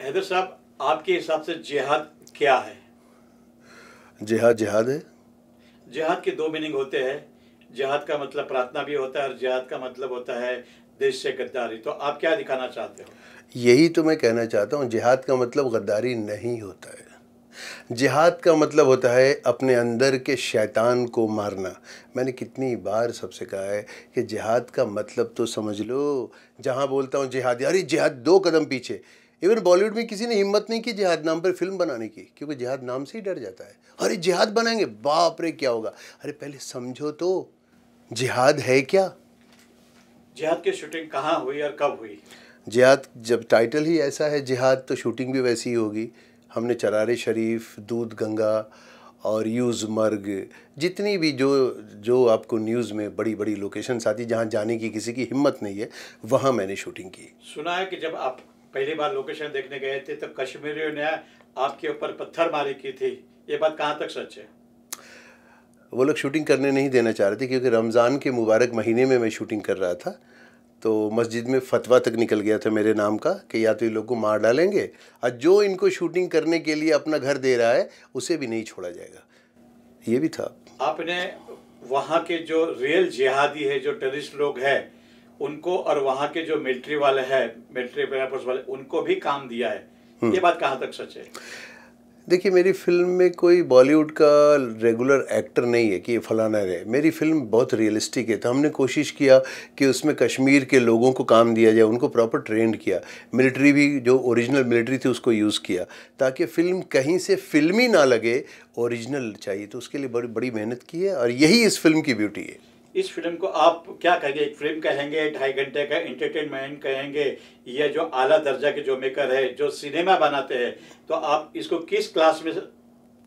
हैदर साहब, आपके हिसाब से जिहाद क्या है? जिहाद जिहाद है। जिहाद के दो मीनिंग होते हैं। जिहाद का मतलब प्रार्थना भी होता है और जिहाद का मतलब होता है देश से गद्दारी। तो आप क्या दिखाना चाहते हो? यही तो मैं कहना चाहता हूँ, जिहाद का मतलब गद्दारी नहीं होता है। जिहाद का मतलब होता है अपने अंदर के शैतान को मारना। मैंने कितनी बार सबसे कहा है कि जिहाद का मतलब तो समझ लो। जहाँ बोलता हूँ जिहाद, अरे जिहाद दो कदम पीछे। इवन बॉलीवुड में किसी ने हिम्मत नहीं की जिहाद नाम पर फिल्म बनाने की, क्योंकि जिहाद नाम से ही डर जाता है। अरे जिहाद बनाएंगे, बाप रे क्या होगा। अरे पहले समझो तो जिहाद है क्या। जिहाद की शूटिंग कहाँ हुई और कब हुई? जिहाद, जब टाइटल ही ऐसा है जिहाद, तो शूटिंग भी वैसी ही होगी। हमने चरारे शरीफ, दूध गंगा और यूज़मर्ग, जितनी भी जो जो आपको न्यूज़ में बड़ी बड़ी लोकेशंस आती जहाँ जाने की किसी की हिम्मत नहीं है, वहाँ मैंने शूटिंग की। सुना है कि जब आप पहली बार लोकेशन देखने गए थे तो कश्मीरियों ने आपके ऊपर पत्थरमारी की थी। ये बात कहाँ तक सच है? वो लोग शूटिंग करने नहीं देना चाह रहे थे, क्योंकि रमज़ान के मुबारक महीने में मैं शूटिंग कर रहा था। तो मस्जिद में फतवा तक निकल गया था मेरे नाम का कि या तो ये लोग को मार डालेंगे, और जो इनको शूटिंग करने के लिए अपना घर दे रहा है उसे भी नहीं छोड़ा जाएगा। ये भी था। आपने वहाँ के जो रियल जिहादी है, जो टेररिस्ट लोग हैं, उनको और वहाँ के जो मिलिट्री वाले हैं, मिलिट्री एयरफोर्स वाले, उनको भी काम दिया है। ये बात कहाँ तक सच है? देखिए, मेरी फिल्म में कोई बॉलीवुड का रेगुलर एक्टर नहीं है कि ये फलाना है। मेरी फिल्म बहुत रियलिस्टिक है। तो हमने कोशिश किया कि उसमें कश्मीर के लोगों को काम दिया जाए, उनको प्रॉपर ट्रेंड किया। मिलिट्री भी, जो ओरिजिनल मिलिट्री थी, उसको यूज़ किया, ताकि फ़िल्म कहीं से फिल्मी ना लगे, ओरिजिनल चाहिए। तो उसके लिए बड़ी बड़ी मेहनत की है, और यही इस फिल्म की ब्यूटी है। इस फिल्म को आप क्या कहेंगे? एक फिल्म कहेंगे, 2.5 घंटे का एंटरटेनमेंट कहेंगे, ये जो आला दर्जा के जो मेकर है, जो सिनेमा बनाते हैं, तो आप इसको किस क्लास में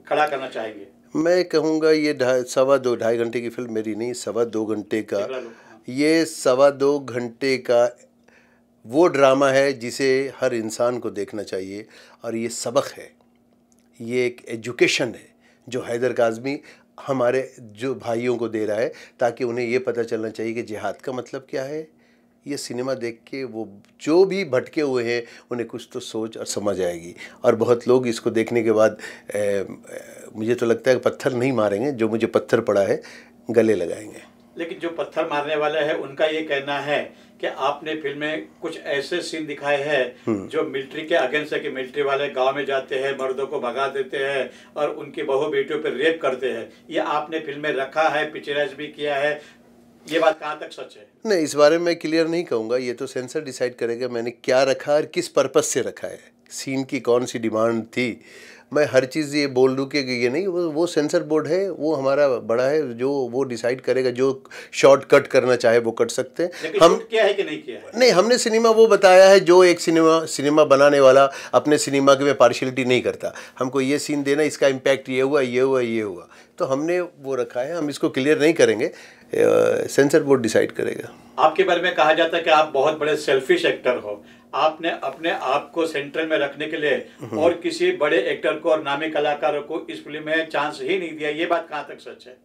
खड़ा करना चाहेंगे? मैं कहूँगा ये 2.5 घंटे की फिल्म मेरी नहीं, 2.25 घंटे का, ये 2.25 घंटे का वो ड्रामा है जिसे हर इंसान को देखना चाहिए। और ये सबक है, ये एक एजुकेशन है जो हैदर काज़मी हमारे जो भाइयों को दे रहा है, ताकि उन्हें ये पता चलना चाहिए कि जिहाद का मतलब क्या है। ये सिनेमा देख के वो जो भी भटके हुए हैं उन्हें कुछ तो सोच और समझ आएगी। और बहुत लोग इसको देखने के बाद मुझे तो लगता है कि पत्थर नहीं मारेंगे, जो मुझे पत्थर पड़ा है गले लगाएंगे। लेकिन जो पत्थर मारने वाले हैं उनका ये कहना है कि आपने फिल्म में कुछ ऐसे सीन दिखाए हैं जो मिलिट्री के अगेंस्ट है, कि मिलिट्री वाले गांव में जाते हैं, मर्दों को भगा देते हैं और उनकी बहू बेटियों पर रेप करते हैं। ये आपने फिल्म में रखा है, पिक्चराइज भी किया है। ये बात कहाँ तक सच है? नहीं, इस बारे में मैं क्लियर नहीं कहूँगा। ये तो सेंसर डिसाइड करेगा मैंने क्या रखा और किस पर्पस से रखा है, सीन की कौन सी डिमांड थी। मैं हर चीज़ ये बोल दूँ कि ये नहीं, वो सेंसर बोर्ड है, वो हमारा बड़ा है, जो वो डिसाइड करेगा। जो शॉर्ट कट करना चाहे वो कट सकते हैं। हम किया है कि नहीं किया है? नहीं, हमने सिनेमा वो बताया है जो एक सिनेमा बनाने वाला अपने सिनेमा की में पार्शियलिटी नहीं करता। हमको ये सीन देना, इसका इम्पैक्ट ये हुआ, ये हुआ, ये हुआ, तो हमने वो रखा है। हम इसको क्लियर नहीं करेंगे, सेंसर बोर्ड डिसाइड करेगा। आपके बारे में कहा जाता है कि आप बहुत बड़े सेल्फिश एक्टर हो। आपने अपने आप को सेंट्रल में रखने के लिए और किसी बड़े एक्टर को और नामी कलाकारों को इस फिल्म में चांस ही नहीं दिया। ये बात कहाँ तक सच है?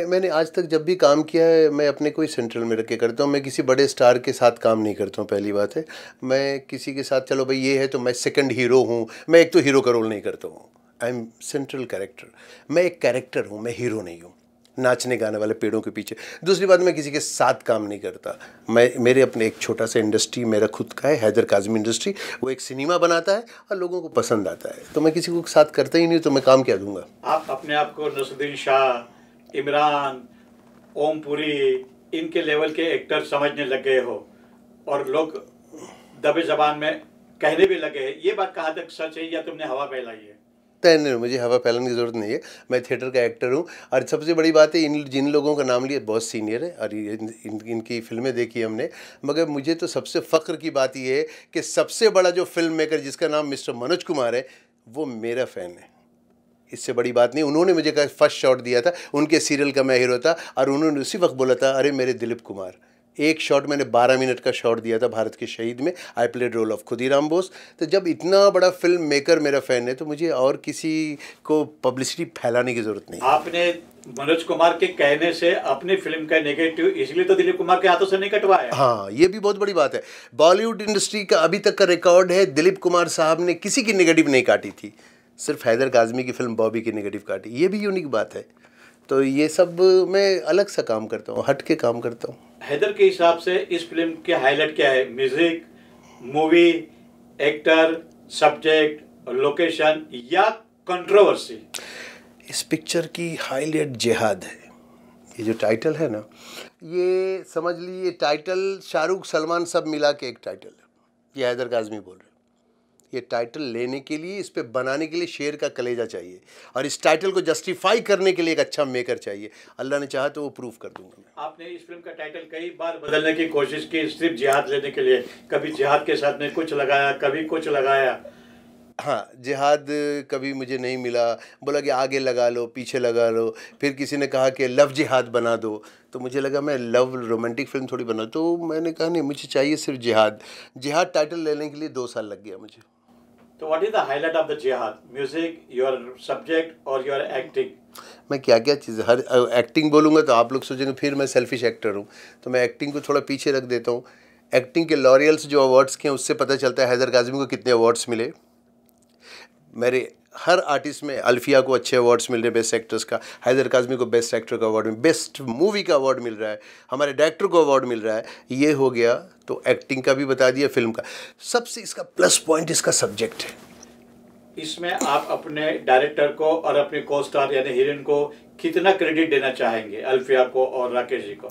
मैंने आज तक जब भी काम किया है, मैं अपने को ही सेंट्रल में रख के करता हूँ। मैं किसी बड़े स्टार के साथ काम नहीं करता हूँ, पहली बात है। मैं किसी के साथ, चलो भाई ये है तो मैं सेकंड हीरो हूँ, मैं एक तो हीरो का रोल नहीं करता हूँ। I am central character. मैं एक कैरेक्टर हूँ, मैं हीरो नहीं हूँ नाचने गाने वाले पेड़ों के पीछे। दूसरी बात, मैं किसी के साथ काम नहीं करता। मेरे अपने एक छोटा सा इंडस्ट्री मेरा खुद का है, हैदर काज़मी इंडस्ट्री। वो एक सिनेमा बनाता है और लोगों को पसंद आता है, तो मैं किसी को साथ करता ही नहीं, तो मैं काम क्या दूंगा। आप अपने आप को नसरुद्दीन शाह, इमरान, ओमपुरी, इनके लेवल के एक्टर समझने लगे हो और लोग दबे जबान में कहने भी लगे हैं। ये बात कहाँ तक सच है या तुमने हवा फैलाई है? नहीं, मुझे हवा फैलाने की ज़रूरत नहीं है। मैं थिएटर का एक्टर हूँ। और सबसे बड़ी बात है, जिन लोगों का नाम लिया बहुत सीनियर है और इनकी फिल्में देखी हमने। मगर मुझे तो सबसे फ़ख्र की बात यह है कि सबसे बड़ा जो फिल्म मेकर जिसका नाम मिस्टर मनोज कुमार है, वो मेरा फ़ैन है। इससे बड़ी बात नहीं। उन्होंने मुझे फर्स्ट शॉट दिया था, उनके सीरियल का मैं हीरो था, और उन्होंने उसी वक्त बोला था, अरे मेरे दिलीप कुमार। एक शॉट मैंने 12 मिनट का शॉट दिया था भारत के शहीद में, I played role of Khudiram Bose. तो जब इतना बड़ा फिल्म मेकर मेरा फ़ैन है तो मुझे और किसी को पब्लिसिटी फैलाने की ज़रूरत नहीं। आपने मनोज कुमार के कहने से अपनी फिल्म का नेगेटिव इसलिए तो दिलीप कुमार के हाथों से नहीं कटवाया। हाँ, ये भी बहुत बड़ी बात है। बॉलीवुड इंडस्ट्री का अभी तक का रिकॉर्ड है, दिलीप कुमार साहब ने किसी की नेगेटिव नहीं काटी थी, सिर्फ हैदर काज़मी की फिल्म बॉबी की नेगेटिव काटी। ये भी यूनिक बात है। तो ये सब मैं अलग सा काम करता हूँ, हट के काम करता हूँ। हैदर के हिसाब से इस फिल्म के हाईलाइट क्या है? Music, movie, actor, subject, location या कंट्रोवर्सी? इस पिक्चर की हाईलाइट जिहाद है। ये जो टाइटल है ना, ये समझ लीजिए टाइटल शाहरुख सलमान सब मिला के एक टाइटल है। ये हैदर काज़मी बोल रहे हैं। ये टाइटल लेने के लिए, इस पे बनाने के लिए शेर का कलेजा चाहिए, और इस टाइटल को जस्टिफाई करने के लिए एक अच्छा मेकर चाहिए। अल्लाह ने चाहा तो वो प्रूफ कर दूंगा मैं। आपने इस फिल्म का टाइटल कई बार बदलने की कोशिश की सिर्फ जिहाद लेने के लिए, कभी जिहाद के साथ में कुछ लगाया, कभी कुछ लगाया। हाँ, जिहाद कभी मुझे नहीं मिला, बोला कि आगे लगा लो, पीछे लगा लो। फिर किसी ने कहा कि लव जिहाद बना दो, तो मुझे लगा मैं लव रोमांटिक फिल्म थोड़ी बना, तो मैंने कहा नहीं, मुझे चाहिए सिर्फ जिहाद। जिहाद टाइटल लेने के लिए 2 साल लग गया मुझे। तो what is the highlight of the जिहाद? म्यूजिक, योर सब्जेक्ट और योर एक्टिंग? मैं क्या क्या चीज़, हर एक्टिंग बोलूँगा तो आप लोग सोचेंगे फिर मैं सेल्फिश एक्टर हूँ, तो मैं एक्टिंग को थोड़ा पीछे रख देता हूँ। एक्टिंग के लॉरियल्स जो अवार्ड्स के हैं उससे पता चलता है हैदर काज़मी को कितने अवार्ड्स मिले। मेरे हर आर्टिस्ट में, अल्फिया को अच्छे अवार्ड्स मिल रहे हैं बेस्ट एक्ट्रेस का, हैदर काज़मी को बेस्ट एक्टर का अवार्ड, बेस्ट मूवी का अवार्ड मिल रहा है, हमारे डायरेक्टर को अवार्ड मिल रहा है। ये हो गया, तो एक्टिंग का भी बता दिया, फिल्म का। सबसे इसका प्लस पॉइंट इसका सब्जेक्ट है। इसमें आप अपने डायरेक्टर को और अपने को स्टार यानी हीरोइन को कितना क्रेडिट देना चाहेंगे, अल्फिया को और राकेश जी को?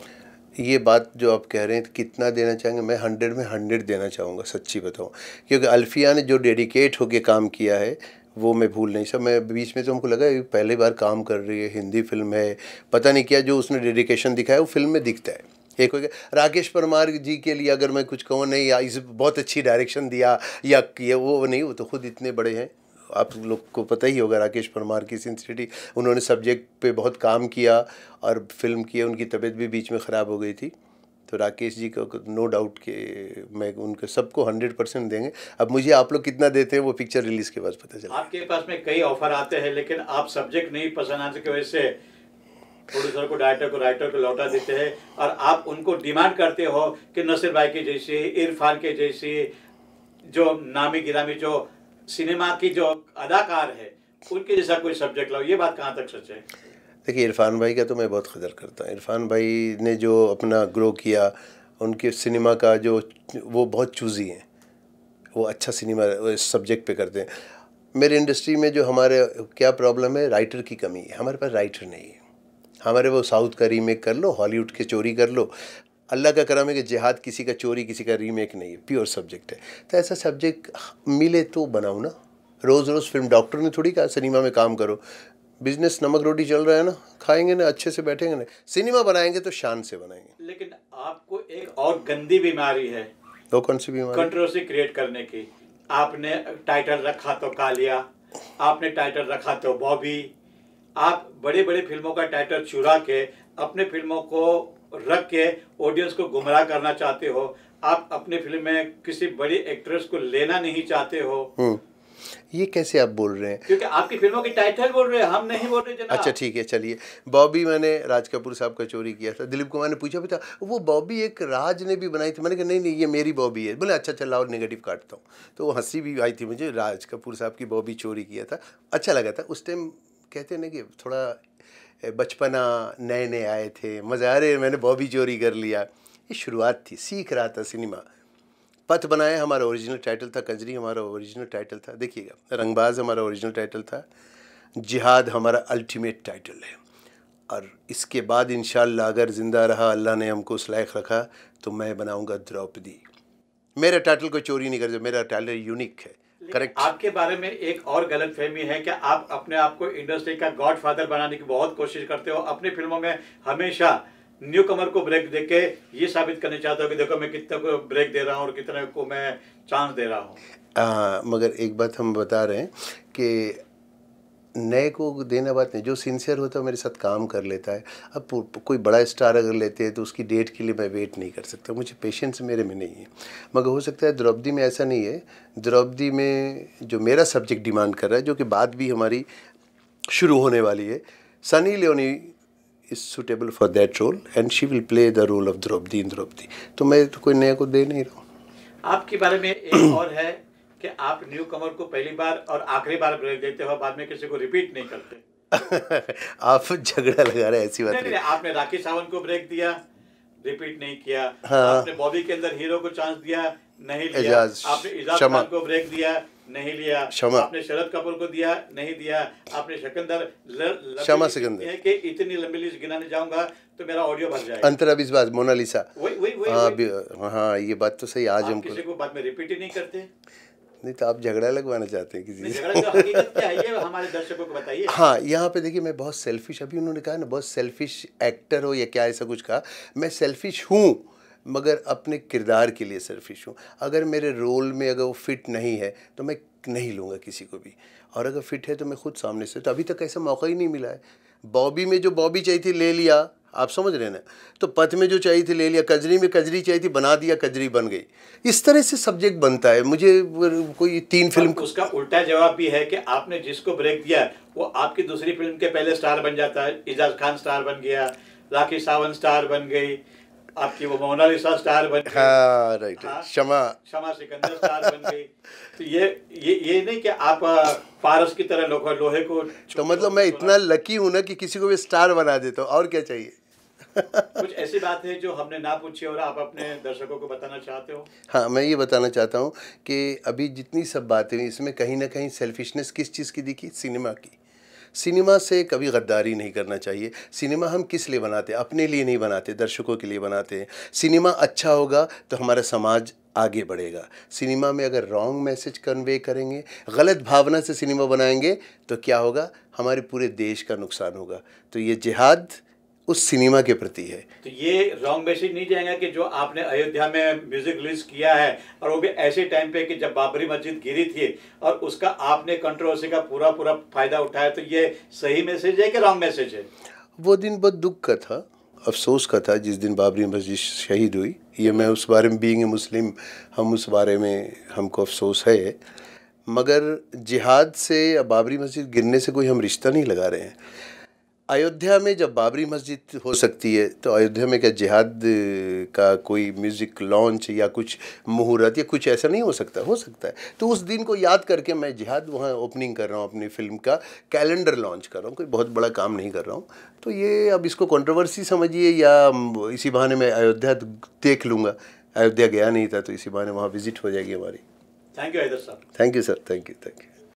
ये बात जो आप कह रहे हैं कितना देना चाहेंगे, मैं 100 में 100 देना चाहूँगा, सच्ची बताऊँ। क्योंकि अल्फिया ने जो डेडिकेट होकर काम किया है वो मैं भूल नहीं सकता। मैं बीच में तो हमको लगा ये पहली बार काम कर रही है, हिंदी फिल्म है, पता नहीं क्या, जो उसने डेडिकेशन दिखाया वो फिल्म में दिखता है। एक हो गया राकेश परमार जी के लिए अगर मैं कुछ कहूँ, नहीं या इस बहुत अच्छी डायरेक्शन दिया या किया, वो नहीं, वो तो खुद इतने बड़े हैं, आप लोग को पता ही होगा राकेश परमार की सिंसिरिटी। उन्होंने सब्जेक्ट पे बहुत काम किया और फिल्म की, उनकी तबीयत भी बीच में ख़राब हो गई थी। तो राकेश जी को नो डाउट कि मैं उनके सबको 100% देंगे। अब मुझे आप लोग कितना देते हैं वो पिक्चर रिलीज़ के बाद पता चला। आपके पास में कई ऑफर आते हैं लेकिन आप सब्जेक्ट नहीं पसंद आने की वजह से प्रोड्यूसर को, राइटर को लौटा देते हैं, और आप उनको डिमांड करते हो कि नसीर भाई की जैसी, इरफान के जैसी जो नामी गिरामी जो सिनेमा की जो अदाकार है उनके जैसा कोई सब्जेक्ट लाओ। ये बात कहाँ तक सच है? देखिए, इरफान भाई का तो मैं बहुत कदर करता हूँ। इरफान भाई ने जो अपना ग्रो किया, उनके सिनेमा का जो, वो बहुत चूज़ी हैं, वो अच्छा सिनेमा इस सब्जेक्ट पे करते हैं। मेरे इंडस्ट्री में जो हमारे क्या प्रॉब्लम है, राइटर की कमी है। हमारे पास राइटर नहीं है। हमारे वो साउथ का रीमेक कर लो, हॉलीवुड के चोरी कर लो। अल्लाह का करम है कि जिहाद किसी का चोरी, किसी का रीमेक नहीं है, प्योर सब्जेक्ट है। तो ऐसा सब्जेक्ट मिले तो बनाओ ना। रोज़ रोज़ फिल्म, डॉक्टर ने थोड़ी कहा सिनेमा में काम करो। बिजनेस नमक रोटी चल रहा है ना, खाएंगे ना, अच्छे से बैठेंगे ना। सिनेमा बनाएंगे तो शान से बनाएंगे। लेकिन आपको एक और गंदी बीमारी है, वो कौन सी बीमारी? कंट्रोवर्सी क्रिएट करने की। आपने टाइटल रखा तो कालिया, आपने टाइटल रखा तो बॉबी। आप बड़े बड़े फिल्मों का टाइटल चुरा के अपने फिल्मों को रख के ऑडियंस को गुमराह करना चाहते हो। आप अपनी फिल्म में किसी बड़ी एक्ट्रेस को लेना नहीं चाहते हो। ये कैसे आप बोल रहे हैं? क्योंकि आपकी फिल्मों की टाइटल बोल रहे हैं, हम नहीं बोल रहे जनाब। अच्छा ठीक है, चलिए। बॉबी मैंने राज कपूर साहब का चोरी किया था। दिलीप कुमार ने पूछा भी था, वो बॉबी एक राज ने भी बनाई थी। मैंने कहा नहीं नहीं, ये मेरी बॉबी है। बोले अच्छा चला, और नेगेटिव काटता हूँ। तो वो हंसी भी आई थी मुझे, राज कपूर साहब की बॉबी चोरी किया था, अच्छा लगा था उस टाइम। कहते हैं ना कि थोड़ा बचपना, नए नए आए थे, मज़ा आ रहे, मैंने बॉबी चोरी कर लिया। ये शुरुआत थी, सीख रहा था सिनेमा। पथ बनाया हमारा ओरिजिनल टाइटल था, कंजरी हमारा ओरिजिनल टाइटल था, देखिएगा, रंगबाज हमारा ओरिजिनल टाइटल था, जिहाद हमारा अल्टीमेट टाइटल है। और इसके बाद इंशाअल्लाह अगर ज़िंदा रहा, अल्लाह ने हमको उस लायक रखा, तो मैं बनाऊंगा द्रौपदी। मेरा टाइटल कोई चोरी नहीं कर, मेरा टाइटल यूनिक है। करेक्ट। आपके बारे में एक और गलत फहमी है कि आप अपने आप को इंडस्ट्री का गॉडफादर बनाने की बहुत कोशिश करते हो। अपनी फिल्मों में हमेशा न्यू कमर को ब्रेक देके ये साबित करना चाहता हूँ कि देखो मैं कितने को ब्रेक दे रहा हूँ और कितने को मैं चांस दे रहा हूँ। मगर एक बात हम बता रहे हैं कि नए को देना बात नहीं, जो सिंसियर होता है मेरे साथ काम कर लेता है। अब कोई बड़ा स्टार अगर लेते हैं तो उसकी डेट के लिए मैं वेट नहीं कर सकता, मुझे पेशेंस मेरे में नहीं है। मगर हो सकता है द्रौपदी में ऐसा नहीं है। द्रौपदी में जो मेरा सब्जेक्ट डिमांड कर रहा है, जो कि बात भी हमारी शुरू होने वाली है, Sunny Leone is suitable for that role and she will play the role of Draupadi in Draupadi. तो मैं तो कोई नया को दे नहीं रहा हूँ। आपके बारे में एक और है कि आप न्यू कमर को पहली बार और आखिरी बार ब्रेक देते हो, बाद में किसी को रिपीट नहीं करते। आप झगड़ा लगा रहे हैं, ऐसी बात नहीं। आपने राखी सावंत को ब्रेक दिया, रिपीट नहीं किया। हाँ। आपने बॉबी के अंदर हीरो को चांस दिया, नहीं लिया। आपने इजाज खान को ब्रेक दिया, नहीं लिया। आपने शरद कपूर को दिया, नहीं दिया। आपने सिकंदर कि इतनी लंबी लिस्ट गिनाने जाऊंगा तो मेरा ऑडियो भर जाएगा। अंतरा बिस्वास, मोनालिसा, वही। हाँ, ये बात तो सही। आज हम किसी को बाद में रिपीट ही नहीं करते। नहीं तो आप झगड़ा लगवाना चाहते हैं किसी से? हकीकत क्या है ये हमारे दर्शकों को बताइए। हाँ, यहाँ पे देखिए, मैं बहुत सेल्फिश, अभी उन्होंने कहा ना बहुत सेल्फिश एक्टर हो या क्या ऐसा कुछ कहा, मैं सेल्फिश हूँ मगर अपने किरदार के लिए सेल्फिश हूँ। अगर मेरे रोल में अगर वो फिट नहीं है तो मैं नहीं लूँगा किसी को भी, और अगर फिट है तो मैं खुद सामने से। तो अभी तक ऐसा मौका ही नहीं मिला है। बॉबी में जो बॉबी चाहिए थी ले लिया, आप समझ रहे हैं ना। तो पथ में जो चाहिए थी ले लिया, कजरी में कजरी चाहिए थी बना दिया, कजरी बन गई। इस तरह से सब्जेक्ट बनता है। मुझे कोई 3 फिल्म उसका उल्टा जवाब भी है कि आपने जिसको ब्रेक दिया वो आपकी दूसरी फिल्म के पहले स्टार बन जाता है। इजाज खान स्टार बन गया, राखी सावंत स्टार बन गई, आपकी वो मोनालिसा स्टार बन गई। हाँ, राइट। शमा सिकंदर स्टार बन गई। तो ये नहीं कि आप पारस की तरह लोहे को। तो मतलब मैं इतना लकी हूँ ना कि किसी को भी स्टार बना देता हूँ, और क्या चाहिए। कुछ ऐसी बात है जो हमने ना पूछी और आप अपने दर्शकों को बताना चाहते हो? हाँ, मैं ये बताना चाहता हूँ कि अभी जितनी सब बातें हुई इसमें कहीं ना कहीं सेल्फिशनेस किस चीज़ की दिखी? सिनेमा की। सिनेमा से कभी गद्दारी नहीं करना चाहिए। सिनेमा हम किस लिए बनाते हैं? अपने लिए नहीं बनाते, दर्शकों के लिए बनाते हैं। सिनेमा अच्छा होगा तो हमारा समाज आगे बढ़ेगा। सिनेमा में अगर रॉन्ग मैसेज कन्वे करेंगे, गलत भावना से सिनेमा बनाएंगे तो क्या होगा? हमारे पूरे देश का नुकसान होगा। तो ये जिहाद उस सिनेमा के प्रति है। तो ये रॉन्ग मैसेज नहीं जाएगा कि जो आपने अयोध्या में म्यूजिक रिलीज किया है, और वो भी ऐसे टाइम पे कि जब बाबरी मस्जिद गिरी थी, और उसका आपने कंट्रोवर्सी का पूरा फायदा उठाया, तो ये सही मैसेज है कि रॉन्ग मैसेज है? वो दिन बहुत दुख का था, अफसोस का था जिस दिन बाबरी मस्जिद शहीद हुई। ये मैं उस बारे में, बीइंग ए मुस्लिम, हम उस बारे में हमको अफसोस है। मगर जिहाद से या बाबरी मस्जिद गिरने से कोई हम रिश्ता नहीं लगा रहे हैं। अयोध्या में जब बाबरी मस्जिद हो सकती है तो अयोध्या में क्या जिहाद का कोई म्यूज़िक लॉन्च या कुछ मुहूर्त या कुछ ऐसा नहीं हो सकता? हो सकता है। तो उस दिन को याद करके मैं जिहाद वहाँ ओपनिंग कर रहा हूँ, अपनी फिल्म का कैलेंडर लॉन्च कर रहा हूँ। कोई बहुत बड़ा काम नहीं कर रहा हूँ। तो ये अब इसको कंट्रोवर्सी समझिए या इसी बहाने मैं अयोध्या देख लूँगा। अयोध्या गया नहीं था तो इसी बहाने वहाँ विजिट हो जाएगी हमारी। थैंक यू हैदर साहब। Thank you sir, thank you.